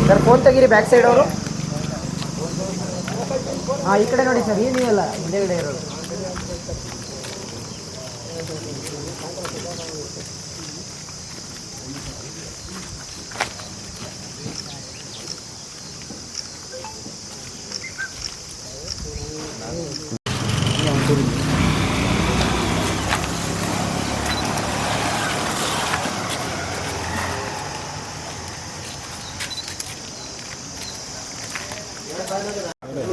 Sir phone ತೆಗೀರಿ back side ಅವರು. ಹಾಂ ಈ ಕಡೆ ನೋಡಿ ಸರ್, ನೀವಲ್ಲ ಹಿಂದೆಗಡೆ ಇರೋದು.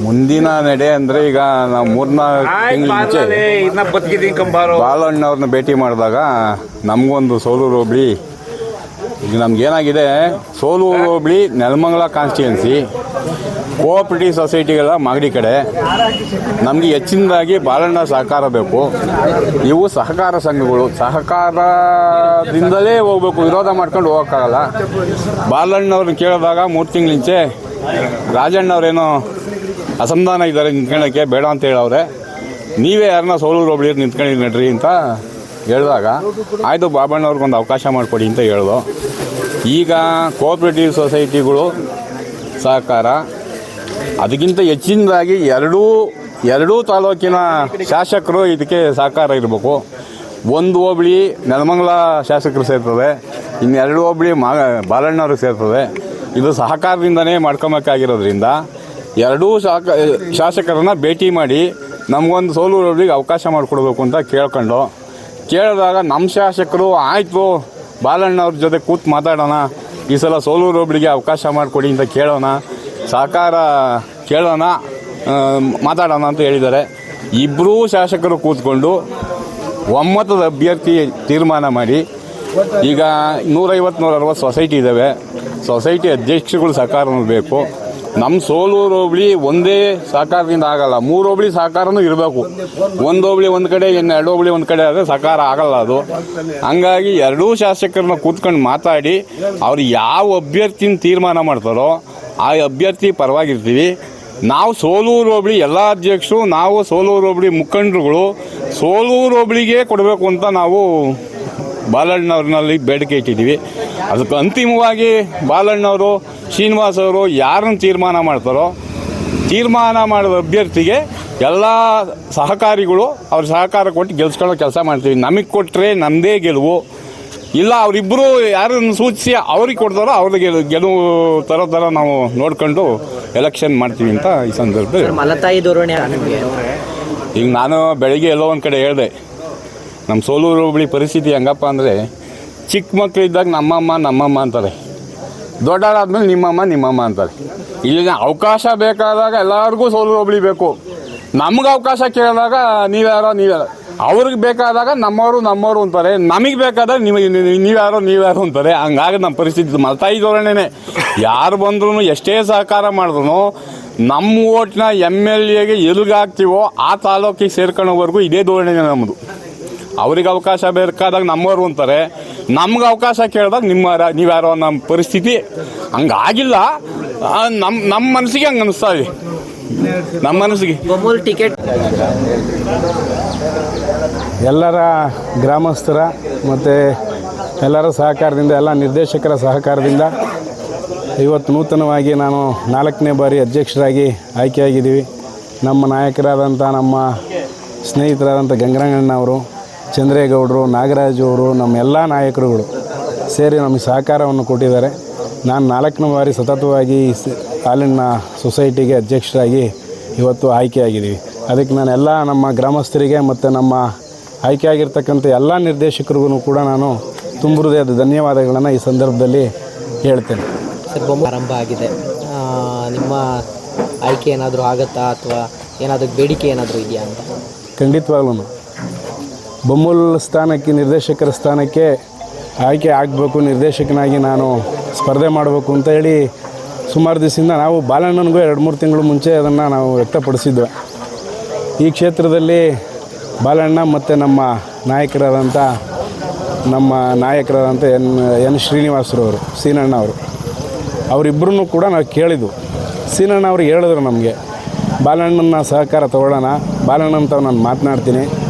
ಮುಂದಿನ ನಡೆ ಅಂದರೆ ಈಗ ನಾವು 3-4 ತಿಂಗಳ ಮುಂಚೆ ಬಾಲಣ್ಣವ್ರನ್ನ ಭೇಟಿ ಮಾಡಿದಾಗ ನಮಗೊಂದು ಸೋಲೂರು ಹೋಬಳಿ, ಈಗ ನಮಗೇನಾಗಿದೆ, ಸೋಲೂರು ಹೋಬಳಿ ನೆಲಮಂಗಲ ಕಾನ್ಸ್ಟಿಟ್ಯೂನ್ಸಿ ಕೋಆಪರೇಟಿವ್ ಸೊಸೈಟಿಗಳ ಮಾಗಡಿ ಕಡೆ ನಮಗೆ ಹೆಚ್ಚಿನದಾಗಿ ಬಾಲಣ್ಣ ಸಹಕಾರ ಬೇಕು. ಇವು ಸಹಕಾರ ಸಂಘಗಳು, ಸಹಕಾರದಿಂದಲೇ ಹೋಗ್ಬೇಕು, ವಿರೋಧ ಮಾಡ್ಕೊಂಡು ಹೋಗೋಕ್ಕಾಗಲ್ಲ. ಬಾಲಣ್ಣವ್ರನ್ನ ಕೇಳಿದಾಗ 3 ತಿಂಗಳ ಮುಂಚೆ ರಾಜಣ್ಣವ್ರೇನೋ ಅಸಮಾಧಾನ ಇದ್ದಾರೆ ನಿಂತ್ಕೊಳ್ಳೋಕ್ಕೆ, ಬೇಡ ಅಂತ ಹೇಳವ್ರೆ, ನೀವೇ ಯಾರನ್ನ ಸೋಲೂರು ಹೋಬಳಿ ನಿಂತ್ಕೊಂಡು ನಡ್ರಿ ಅಂತ ಹೇಳಿದಾಗ ಆಯಿತು ಬಾಬಣ್ಣವ್ರಿಗೊಂದು ಅವಕಾಶ ಮಾಡಿಕೊಡಿ ಅಂತ ಹೇಳ್ದು. ಈಗ ಕೋಆಪರೇಟಿವ್ ಸೊಸೈಟಿಗಳು ಸಹಕಾರ, ಅದಕ್ಕಿಂತ ಹೆಚ್ಚಿನದಾಗಿ ಎರಡೂ ತಾಲೂಕಿನ ಶಾಸಕರು ಇದಕ್ಕೆ ಸಹಕಾರ ಇರಬೇಕು. ಒಂದು ಹೋಬಳಿ ನೆಲಮಂಗಲ ಶಾಸಕರು ಸೇರ್ತದೆ, ಇನ್ನೆರಡು ಹೋಬಳಿ ಬಾಲಣ್ಣವರು ಸೇರ್ತದೆ. ಇದು ಸಹಕಾರದಿಂದನೇ ಮಾಡ್ಕೊಬೇಕಾಗಿರೋದ್ರಿಂದ ಎರಡೂ ಶಾಸಕರನ್ನು ಭೇಟಿ ಮಾಡಿ ನಮಗೊಂದು ಸೋಲೂರು ಹೋಬಳಿಗೆ ಅವಕಾಶ ಮಾಡಿಕೊಡ್ಬೇಕು ಅಂತ ಕೇಳಿದಾಗ ನಮ್ಮ ಶಾಸಕರು ಆಯಿತು ಬಾಲಣ್ಣವ್ರ ಜೊತೆ ಕೂತು ಮಾತಾಡೋಣ, ಈ ಸಲ ಸೋಲೂರು ಹೋಬಳಿಗೆ ಅವಕಾಶ ಮಾಡಿಕೊಡಿ ಅಂತ ಸಹಕಾರ ಕೇಳೋಣ, ಮಾತಾಡೋಣ ಅಂತ ಹೇಳಿದ್ದಾರೆ. ಇಬ್ಬರೂ ಶಾಸಕರು ಕೂತ್ಕೊಂಡು ಒಮ್ಮತದ ಅಭ್ಯರ್ಥಿ ತೀರ್ಮಾನ ಮಾಡಿ, ಈಗ 150-160 ಸೊಸೈಟಿ ಇದ್ದಾವೆ, ಸೊಸೈಟಿ ಅಧ್ಯಕ್ಷರುಗಳು ಸಹಕಾರನೂ ಬೇಕು. ನಮ್ಮ ಸೋಲೂರು ಹೋಬಳಿ ಒಂದೇ ಸಹಕಾರದಿಂದ ಆಗಲ್ಲ, 3 ಹೋಬಳಿ ಸಹಕಾರನೂ ಇರಬೇಕು. ಒಂದು ಹೋಬಳಿ ಒಂದು ಕಡೆ, 2 ಹೋಬಳಿ ಒಂದು ಕಡೆ ಆದರೆ ಸಹಕಾರ ಆಗಲ್ಲ ಅದು. ಹಂಗಾಗಿ ಎರಡೂ ಶಾಸಕರನ್ನ ಕೂತ್ಕೊಂಡು ಮಾತಾಡಿ ಅವ್ರು ಯಾವ ಅಭ್ಯರ್ಥಿನ ತೀರ್ಮಾನ ಮಾಡ್ತಾರೋ ಆ ಅಭ್ಯರ್ಥಿ ಪರವಾಗಿರ್ತೀವಿ. ನಾವು ಸೋಲೂರು ಹೋಬಳಿ ಎಲ್ಲ ಅಧ್ಯಕ್ಷರು, ನಾವು ಸೋಲೂರು ಹೋಬಳಿ ಮುಖಂಡರುಗಳು ಸೋಲೂರು ಹೋಬಳಿಗೆ ಕೊಡಬೇಕು ಅಂತ ನಾವು ಬಾಲಣ್ಣವ್ರನ್ನಲ್ಲಿ ಬೇಡಿಕೆ ಇಟ್ಟಿದ್ದೀವಿ. ಅದಕ್ಕೆ ಅಂತಿಮವಾಗಿ ಬಾಲಣ್ಣವರು, ಶ್ರೀನಿವಾಸ್ ಅವರು ಯಾರನ್ನು ತೀರ್ಮಾನ ಮಾಡ್ತಾರೋ ತೀರ್ಮಾನ ಮಾಡಿದ ಅಭ್ಯರ್ಥಿಗೆ ಎಲ್ಲ ಸಹಕಾರಿಗಳು ಅವ್ರ ಸಹಕಾರ ಕೊಟ್ಟು ಗೆಲ್ಸ್ಕೊಳ್ಳೋ ಕೆಲಸ ಮಾಡ್ತೀವಿ. ನಮಗೆ ಕೊಟ್ಟರೆ ನಮ್ಮದೇ ಗೆಲುವು, ಇಲ್ಲ ಅವರಿಬ್ಬರು ಯಾರನ್ನು ಸೂಚಿಸಿ ಅವ್ರಿಗೆ ಕೊಡ್ತಾರೋ ಅವ್ರಿಗೆ ಗೆಲುವು ಥರ ನಾವು ನೋಡ್ಕೊಂಡು ಎಲೆಕ್ಷನ್ ಮಾಡ್ತೀವಿ ಅಂತ ಈ ಸಂದರ್ಭದಲ್ಲಿ. ಮಲತಾಯಿ ಧೋರಣೆ ಈಗ ನಾನು ಬೆಳಗ್ಗೆ ಎಲ್ಲೋ ಒಂದು ಕಡೆ ಹೇಳಿದೆ, ನಮ್ಮ ಸೋಲೂರು ಹೋಬಳಿ ಪರಿಸ್ಥಿತಿ ಹೆಂಗಪ್ಪ ಅಂದರೆ, ಚಿಕ್ಕ ಮಕ್ಕಳಿದ್ದಾಗ ನಮ್ಮಮ್ಮ ಅಂತಾರೆ, ದೊಡ್ಡವರಾದ್ಮೇಲೆ ನಿಮ್ಮಮ್ಮ ಅಂತಾರೆ. ಇಲ್ಲಿನ ಅವಕಾಶ ಬೇಕಾದಾಗ ಎಲ್ಲರಿಗೂ ಸೋಲೂರು ಹೋಬಳಿ ಬೇಕು. ನಮ್ಗೆ ಅವಕಾಶ ಕೇಳಿದಾಗ ನೀವ್ಯಾರೋ ಅವ್ರಿಗೆ ಬೇಕಾದಾಗ ನಮ್ಮವರು ಅಂತಾರೆ, ನಮಗೆ ಬೇಕಾದಾಗ ನೀವ್ಯಾರೋ ಅಂತಾರೆ. ಹಂಗಾಗಿ ನಮ್ಮ ಪರಿಸ್ಥಿತಿ ಮಲತಾಯಿ ಧೋರಣೆನೇ. ಯಾರು ಬಂದ್ರೂ ಎಷ್ಟೇ ಸಹಕಾರ ಮಾಡಿದ್ರು ನಮ್ಮ ಓಟ್ನ MLAಗೆ ಎಲ್ಲಿಗಾಗ್ತೀವೋ ಆ ತಾಲೂಕಿಗೆ ಸೇರ್ಕೊಳ್ಳೋವರೆಗೂ ಇದೇ ಧೋರಣೆ ನಮ್ಮದು. ಅವ್ರಿಗೆ ಅವಕಾಶ ಬೇಕಾದಾಗ ನಮ್ಮವರು ಅಂತಾರೆ, ನಮ್ಗೆ ಅವಕಾಶ ಕೇಳಿದಾಗ ನೀವ್ಯಾರೋ ನಮ್ಮ ಪರಿಸ್ಥಿತಿ ಹಂಗಾಗಿಲ್ಲ. ನಮ್ಮ ಮನಸ್ಸಿಗೆ ಹಂಗೆ ಅನಿಸ್ತಾ ಇದೆ, ನಮ್ಮ ಮನಸ್ಸಿಗೆ. ಟಿಕೆಟ್ ಎಲ್ಲರ ಗ್ರಾಮಸ್ಥರ ಮತ್ತು ಎಲ್ಲರ ಸಹಕಾರದಿಂದ, ಎಲ್ಲ ನಿರ್ದೇಶಕರ ಸಹಕಾರದಿಂದ ಇವತ್ತು ನೂತನವಾಗಿ ನಾನು 4ನೇ ಬಾರಿ ಅಧ್ಯಕ್ಷರಾಗಿ ಆಯ್ಕೆಯಾಗಿದ್ದೀವಿ. ನಮ್ಮ ನಾಯಕರಾದಂಥ, ನಮ್ಮ ಸ್ನೇಹಿತರಾದಂಥ ಗಂಗರಂಗಣ್ಣವರು, ಚಂದ್ರೇಗೌಡರು, ನಾಗರಾಜು ಅವರು, ನಮ್ಮ ಎಲ್ಲ ನಾಯಕರುಗಳು ಸೇರಿ ನಮಗೆ ಸಹಕಾರವನ್ನು ಕೊಟ್ಟಿದ್ದಾರೆ. ನಾನು 4ನೇ ಬಾರಿ ಸತತವಾಗಿ ಹಾಲಿನ ಸೊಸೈಟಿಗೆ ಅಧ್ಯಕ್ಷರಾಗಿ ಇವತ್ತು ಆಯ್ಕೆಯಾಗಿದ್ದೀವಿ. ಅದಕ್ಕೆ ನಾನೆಲ್ಲ ನಮ್ಮ ಗ್ರಾಮಸ್ಥರಿಗೆ ಮತ್ತು ನಮ್ಮ ಆಯ್ಕೆಯಾಗಿರ್ತಕ್ಕಂಥ ಎಲ್ಲ ನಿರ್ದೇಶಕರಿಗೂ ಕೂಡ ನಾನು ತುಂಬ ಹೃದಯದ ಧನ್ಯವಾದಗಳನ್ನು ಈ ಸಂದರ್ಭದಲ್ಲಿ ಹೇಳ್ತೇನೆ. ಸರ್, ಆರಂಭ ಆಗಿದೆ, ನಿಮ್ಮ ಆಯ್ಕೆ ಏನಾದರೂ ಆಗುತ್ತಾ ಅಥವಾ ಏನಾದರೂ ಬೇಡಿಕೆ ಏನಾದರೂ ಇದೆಯಾ ಅಂತ? ಖಂಡಿತವಾಗ್ಲೂ ಬೊಮ್ಮೂಲ್ ಸ್ಥಾನಕ್ಕೆ, ನಿರ್ದೇಶಕರ ಸ್ಥಾನಕ್ಕೆ ಆಯ್ಕೆ ಆಗಬೇಕು, ನಿರ್ದೇಶಕನಾಗಿ ನಾನು ಸ್ಪರ್ಧೆ ಮಾಡಬೇಕು ಅಂತ ಹೇಳಿ ಸುಮಾರು ದಿವಸದಿಂದ ನಾವು ಬಾಲಣ್ಣನಿಗೂ 2-3 ತಿಂಗಳು ಮುಂಚೆ ಅದನ್ನು ನಾವು ವ್ಯಕ್ತಪಡಿಸಿದ್ವಿ. ಈ ಕ್ಷೇತ್ರದಲ್ಲಿ ಬಾಲಣ್ಣ ಮತ್ತು ನಮ್ಮ ನಾಯಕರಾದಂಥ ಎನ್ ಶ್ರೀನಿವಾಸರವರು, ಸೀನಣ್ಣ ಅವರಿಬ್ಬರನ್ನು ಕೂಡ ನಾವು ಕೇಳಿದ್ವು. ಸೀನಣ್ಣ ಅವ್ರಿಗೆ ಹೇಳಿದ್ರು ನಮಗೆ, ಬಾಲಣ್ಣನ ಸಹಕಾರ ತೊಗೊಳ್ಳೋಣ, ಬಾಲಣ್ಣನ ತಾವು ನಾನು ಮಾತನಾಡ್ತೀನಿ,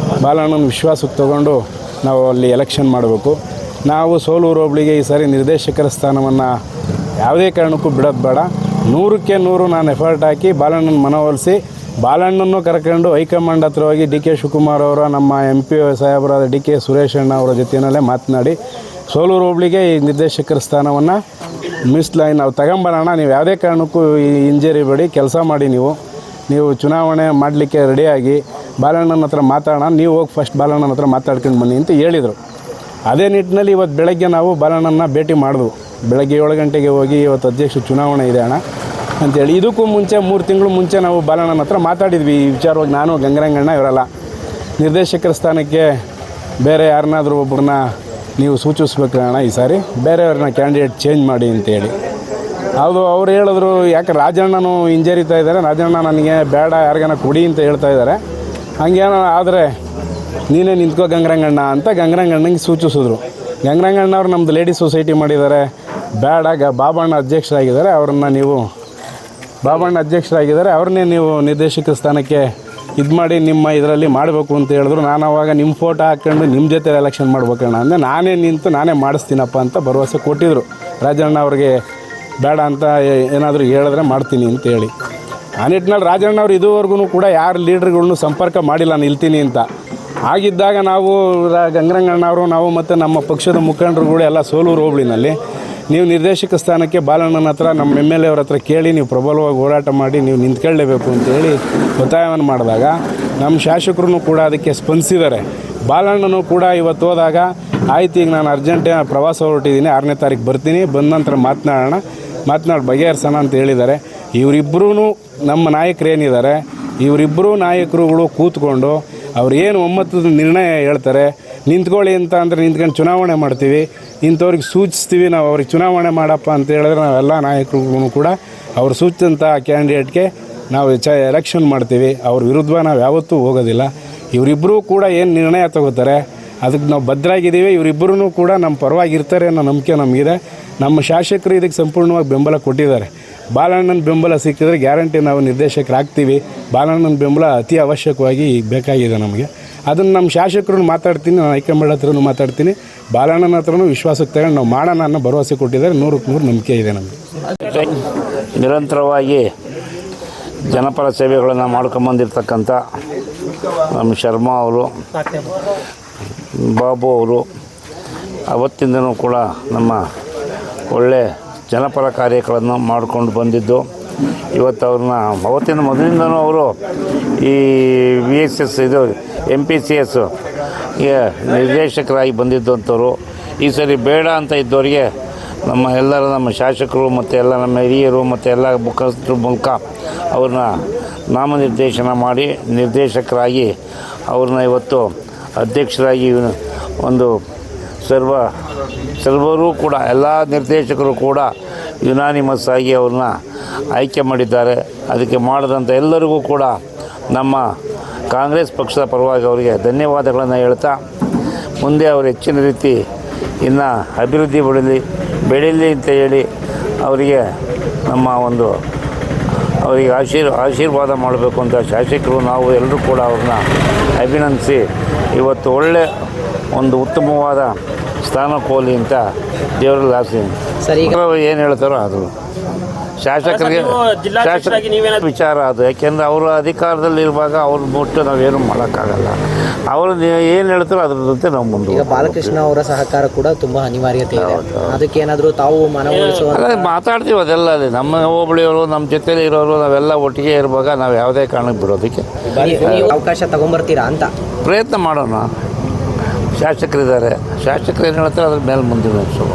ಬಾಲಣ್ಣನ ವಿಶ್ವಾಸಕ್ಕೆ ತೊಗೊಂಡು ನಾವು ಅಲ್ಲಿ ಎಲೆಕ್ಷನ್ ಮಾಡಬೇಕು. ನಾವು ಸೋಲೂರು ಹೋಬಳಿಗೆ ಈ ಸಾರಿ ನಿರ್ದೇಶಕರ ಸ್ಥಾನವನ್ನು ಯಾವುದೇ ಕಾರಣಕ್ಕೂ ಬಿಡೋದು ಬೇಡ. 100ಕ್ಕೆ 100 ನಾನು ಎಫರ್ಟ್ ಹಾಕಿ ಬಾಲಣ್ಣನ ಮನವೊಲಿಸಿ ಬಾಲಣ್ಣನ್ನು ಕರ್ಕೊಂಡು ಹೈಕಮಾಂಡ್ ಹತ್ರ ಹೋಗಿ ಡಿ ಕೆ ಶಿವಕುಮಾರ್ ಅವರ ನಮ್ಮ MP ಸಾಹೇಬರಾದ ಡಿ ಕೆ ಸುರೇಶ್ ಅಣ್ಣ ಅವರ ಜೊತೆಯಲ್ಲೇ ಮಾತನಾಡಿ ಸೋಲೂರು ಹೋಬಳಿಗೆ ಈ ನಿರ್ದೇಶಕರ ಸ್ಥಾನವನ್ನು ಮೀಸಲಾಗಿ ನಾವು ತಗೊಂಬರೋಣ. ನೀವು ಯಾವುದೇ ಕಾರಣಕ್ಕೂ ಹಿಂಜರಿಬೇಡಿ, ಕೆಲಸ ಮಾಡಿ. ನೀವು ಚುನಾವಣೆ ಮಾಡಲಿಕ್ಕೆ ರೆಡಿಯಾಗಿ ಬಾಲಣ್ಣನ ಹತ್ರ ಮಾತಾಡೋಣ, ನೀವು ಹೋಗಿ ಫಸ್ಟ್ ಬಾಲಣ್ಣನ ಹತ್ರ ಮಾತಾಡ್ಕೊಂಡು ಬನ್ನಿ ಅಂತ ಹೇಳಿದರು. ಅದೇ ನಿಟ್ಟಿನಲ್ಲಿ ಇವತ್ತು ಬೆಳಗ್ಗೆ ನಾವು ಬಾಲಣ್ಣನ ಭೇಟಿ ಮಾಡಿದ್ವು. ಬೆಳಗ್ಗೆ 7 ಗಂಟೆಗೆ ಹೋಗಿ ಇವತ್ತು ಅಧ್ಯಕ್ಷ ಚುನಾವಣೆ ಇದೆ ಅಣ್ಣ ಅಂತೇಳಿ. ಇದಕ್ಕೂ ಮುಂಚೆ 3 ತಿಂಗಳು ಮುಂಚೆ ನಾವು ಬಾಲಣ್ಣನ ಹತ್ರ ಮಾತಾಡಿದ್ವಿ ಈ ವಿಚಾರವಾಗಿ. ನಾನು ಗಂಗರಂಗಣ್ಣ ಇವರೆಲ್ಲ ನಿರ್ದೇಶಕರ ಸ್ಥಾನಕ್ಕೆ ಬೇರೆ ಯಾರನ್ನಾದರೂ ಒಬ್ಬರನ್ನ ನೀವು ಸೂಚಿಸ್ಬೇಕಣ್ಣ, ಈ ಸಾರಿ ಬೇರೆಯವ್ರನ್ನ ಕ್ಯಾಂಡಿಡೇಟ್ ಚೇಂಜ್ ಮಾಡಿ ಅಂತೇಳಿ. ಹೌದು, ಅವ್ರು ಹೇಳಿದ್ರು ಯಾಕೆ ರಾಜಣ್ಣನು ಹಿಂಜರಿತಾ ಇದ್ದಾರೆ, ರಾಜಣ್ಣ ನನಗೆ ಬೇಡ ಯಾರಿಗಾನ ಕೊಡಿ ಅಂತ ಹೇಳ್ತಾ ಇದ್ದಾರೆ, ಹಂಗೇನೋ ಆದರೆ ನೀನೇ ನಿಂತ್ಕೋ ಗಂಗರಂಗಣ್ಣ ಅಂತ ಗಂಗರಂಗಣ್ಣಂಗೆ ಸೂಚಿಸಿದ್ರು. ಗಂಗರಂಗಣ್ಣವ್ರು ನಮ್ಮದು ಲೇಡೀಸ್ ಸೊಸೈಟಿ ಮಾಡಿದ್ದಾರೆ, ಬೇಡ ಬಾಬಣ್ಣ ಅಧ್ಯಕ್ಷರಾಗಿದ್ದಾರೆ, ಅವ್ರನ್ನೇ ನೀವು ನಿರ್ದೇಶಕ ಸ್ಥಾನಕ್ಕೆ ಇದು ಮಾಡಿ ನಿಮ್ಮ ಇದರಲ್ಲಿ ಮಾಡಬೇಕು ಅಂತ ಹೇಳಿದ್ರು. ನಾನು ಅವಾಗ ನಿಮ್ಮ ಫೋಟೋ ಹಾಕ್ಕೊಂಡು ನಿಮ್ಮ ಜೊತೆ ಎಲೆಕ್ಷನ್ ಮಾಡ್ಬೇಕಣ್ಣ ಅಂದರೆ ನಾನೇ ನಿಂತು ನಾನೇ ಮಾಡಿಸ್ತೀನಪ್ಪ ಅಂತ ಭರವಸೆ ಕೊಟ್ಟಿದ್ದರು. ರಾಜಣ್ಣ ಅವ್ರಿಗೆ ಬೇಡ ಅಂತ ಏನಾದರೂ ಹೇಳಿದ್ರೆ ಮಾಡ್ತೀನಿ ಅಂತೇಳಿ. ಆ ನಿಟ್ಟಿನಲ್ಲಿ ರಾಜಣ್ಣ ಅವ್ರು ಇದುವರೆಗೂ ಕೂಡ ಯಾರು ಲೀಡ್ರ್ಗಳ್ನು ಸಂಪರ್ಕ ಮಾಡಿಲ್ಲ ನಿಲ್ತೀನಿ ಅಂತ. ಆಗಿದ್ದಾಗ ನಾವು ಗಂಗರಂಗಣ್ಣವರು ನಾವು ಮತ್ತು ನಮ್ಮ ಪಕ್ಷದ ಮುಖಂಡರುಗಳು ಎಲ್ಲ ಸೋಲೂರು ಹೋಬಳಿನಲ್ಲಿ ನೀವು ನಿರ್ದೇಶಕ ಸ್ಥಾನಕ್ಕೆ ಬಾಲಣ್ಣನ ಹತ್ರ ನಮ್ಮ MLA ಅವ್ರ ಹತ್ರ ಕೇಳಿ ನೀವು ಪ್ರಬಲವಾಗಿ ಹೋರಾಟ ಮಾಡಿ ನೀವು ನಿಂತ್ಕೊಳ್ಳೇಬೇಕು ಅಂತೇಳಿ ಒತ್ತಾಯವನ್ನು ಮಾಡಿದಾಗ ನಮ್ಮ ಶಾಸಕರು ಕೂಡ ಅದಕ್ಕೆ ಸ್ಪಂದಿಸಿದ್ದಾರೆ. ಬಾಲಣ್ಣನು ಕೂಡ ಇವತ್ತು ಹೋದಾಗ ಆಯ್ತು ಈಗ ನಾನು ಅರ್ಜೆಂಟೇ ಪ್ರವಾಸ ಹೊರಟಿದ್ದೀನಿ, 6ನೇ ತಾರೀಕು ಬರ್ತೀನಿ, ಬಂದ ನಂತರ ಮಾತನಾಡಿ ಬಗೆಹರಿಸೋಣ ಅಂತ ಹೇಳಿದ್ದಾರೆ. ಇವರಿಬ್ಬರೂ ನಮ್ಮ ನಾಯಕರೇನಿದ್ದಾರೆ, ಇವರಿಬ್ಬರೂ ನಾಯಕರುಗಳು ಕೂತ್ಕೊಂಡು ಅವ್ರು ಏನು ಒಮ್ಮತದ ನಿರ್ಣಯ ಹೇಳ್ತಾರೆ, ನಿಂತ್ಕೊಳ್ಳಿ ಅಂತ ಅಂದರೆ ನಿಂತ್ಕೊಂಡು ಚುನಾವಣೆ ಮಾಡ್ತೀವಿ, ಇಂಥವ್ರಿಗೆ ಸೂಚಿಸ್ತೀವಿ, ನಾವು ಅವ್ರಿಗೆ ಚುನಾವಣೆ ಮಾಡಪ್ಪ ಅಂತ ಹೇಳಿದ್ರೆ ನಾವೆಲ್ಲ ನಾಯಕರುಗಳು ಕೂಡ ಅವ್ರು ಸೂಚಿಸಿದಂಥ ಕ್ಯಾಂಡಿಡೇಟ್ಗೆ ನಾವು ಎಲೆಕ್ಷನ್ ಮಾಡ್ತೀವಿ. ಅವ್ರ ವಿರುದ್ಧ ನಾವು ಯಾವತ್ತೂ ಹೋಗೋದಿಲ್ಲ. ಇವರಿಬ್ಬರೂ ಕೂಡ ಏನು ನಿರ್ಣಯ ತಗೋತಾರೆ ಅದಕ್ಕೆ ನಾವು ಭದ್ರಾಗಿದ್ದೀವಿ. ಇವರಿಬ್ಬರೂ ಕೂಡ ನಮ್ಮ ಪರವಾಗಿರ್ತಾರೆ ಅನ್ನೋ ನಂಬಿಕೆ ನಮಗಿದೆ. ನಮ್ಮ ಶಾಸಕರು ಇದಕ್ಕೆ ಸಂಪೂರ್ಣವಾಗಿ ಬೆಂಬಲ ಕೊಟ್ಟಿದ್ದಾರೆ. ಬಾಲಣ್ಣನ ಬೆಂಬಲ ಸಿಕ್ಕಿದ್ರೆ ಗ್ಯಾರಂಟಿ ನಾವು ನಿರ್ದೇಶಕರಾಗ್ತೀವಿ. ಬಾಲಣ್ಣನ ಬೆಂಬಲ ಅತಿ ಅವಶ್ಯಕವಾಗಿ ಬೇಕಾಗಿದೆ ನಮಗೆ. ಅದನ್ನು ನಮ್ಮ ಶಾಸಕರನ್ನು ಮಾತಾಡ್ತೀನಿ, ನಾನು ಹೈಕಮಾಂಡ್ ಹತ್ರನೂ ಮಾತಾಡ್ತೀನಿ, ಬಾಲಣ್ಣನ ಹತ್ರನೂ ವಿಶ್ವಾಸಕ್ಕೆ ತಗೊಂಡು ನಾವು ಮಾಡೋಣ ಅನ್ನೋ ಭರವಸೆ ಕೊಟ್ಟಿದ್ದಾರೆ. 100ಕ್ಕೆ 100 ನಂಬಿಕೆ ಇದೆ ನಮಗೆ. ನಿರಂತರವಾಗಿ ಜನಪರ ಸೇವೆಗಳನ್ನು ಮಾಡ್ಕೊಂಬಂದಿರ್ತಕ್ಕಂಥ ನಮ್ಮ ಶರ್ಮಾ ಅವರು, ಬಾಬು ಅವರು ಅವತ್ತಿಂದನೂ ಕೂಡ ನಮ್ಮ ಒಳ್ಳೆ ಜನಪರ ಕಾರ್ಯಗಳನ್ನು ಮಾಡಿಕೊಂಡು ಬಂದಿದ್ದು. ಇವತ್ತು ಅವ್ರನ್ನ ಅವತ್ತಿನ ಮೊದಲಿಂದನೂ ಅವರು ಈ VSS ಇದು MPCS ನಿರ್ದೇಶಕರಾಗಿ ಬಂದಿದ್ದು ಅಂಥವ್ರು. ಈ ಸರಿ ಬೇಡ ಅಂತ ಇದ್ದವರಿಗೆ ನಮ್ಮ ಶಾಸಕರು ಮತ್ತು ಎಲ್ಲ ನಮ್ಮ ಹಿರಿಯರು ಮತ್ತು ಎಲ್ಲ ಮುಖಸ್ಥರ ಮೂಲಕ ಅವ್ರನ್ನ ನಾಮನಿರ್ದೇಶನ ಮಾಡಿ ನಿರ್ದೇಶಕರಾಗಿ ಅವ್ರನ್ನ ಇವತ್ತು ಅಧ್ಯಕ್ಷರಾಗಿ ಒಂದು ಸರ್ವರೂ ಕೂಡ ಎಲ್ಲ ನಿರ್ದೇಶಕರು ಕೂಡ ಯುನಾನಿಮಸ್ ಆಗಿ ಅವ್ರನ್ನ ಆಯ್ಕೆ ಮಾಡಿದ್ದಾರೆ. ಅದಕ್ಕೆ ಮಾಡಿದಂಥ ಎಲ್ಲರಿಗೂ ಕೂಡ ನಮ್ಮ ಕಾಂಗ್ರೆಸ್ ಪಕ್ಷದ ಪರವಾಗಿ ಅವರಿಗೆ ಧನ್ಯವಾದಗಳನ್ನು ಹೇಳ್ತಾ, ಮುಂದೆ ಅವರು ಹೆಚ್ಚಿನ ರೀತಿ ಇನ್ನು ಅಭಿವೃದ್ಧಿ ಬೆಳೀಲಿ ಅಂತ ಹೇಳಿ ಅವರಿಗೆ ನಮ್ಮ ಅವರಿಗೆ ಆಶೀರ್ವಾದ ಮಾಡಬೇಕು ಅಂತ ಶಾಸಕರು ನಾವು ಎಲ್ಲರೂ ಕೂಡ ಅವ್ರನ್ನ ಅಭಿನಂದಿಸಿ ಇವತ್ತು ಒಳ್ಳೆ ಒಂದು ಉತ್ತಮವಾದ ಸ್ಥಾನ ಕೋಲಿ ಅಂತ ದೇವರಲ್ಲಿ ಆಸೆ. ಏನು ಹೇಳ್ತಾರೋ ಅದು ಶಾಸಕರಿಗೆ ವಿಚಾರ ಅದು. ಯಾಕೆಂದರೆ ಅವರು ಅಧಿಕಾರದಲ್ಲಿರುವಾಗ ಅವ್ರ ಬಿಟ್ಟು ನಾವೇನು ಮಾಡೋಕ್ಕಾಗಲ್ಲ. ಅವರು ಏನು ಹೇಳ್ತಾರೋ ಅದ್ರದಂತೆ ನಾವು ಮುಂದೆ. ಈಗ ಬಾಲಕೃಷ್ಣ ಅವರ ಸಹಕಾರ ಕೂಡ ತುಂಬ ಅನಿವಾರ್ಯತೆ ಇದೆ. ಅದಕ್ಕೆ ಏನಾದರೂ ತಾವು ಮಾತಾಡ್ತೀವಿ ಅದೆಲ್ಲ. ಅಲ್ಲಿ ನಮ್ಮ ಹೋಬಳಿಯವರು ನಮ್ಮ ಜೊತೆಲಿ ಇರೋರು ನಾವೆಲ್ಲ ಒಟ್ಟಿಗೆ ಇರುವಾಗ ನಾವು ಯಾವುದೇ ಕಾರಣಕ್ಕೆ ಬಿಡೋದಕ್ಕೆ ಅವಕಾಶ ತಗೊಂಬರ್ತೀರಾ ಅಂತ ಪ್ರಯತ್ನ ಮಾಡೋಣ. ಶಾಸಕರಿದ್ದಾರೆ, ಶಾಸಕರು ಏನು ಹೇಳ್ತಾರೆ ಅದ್ರ ಮೇಲೆ ಮುಂದೆ ನಡೆಸೋಣ.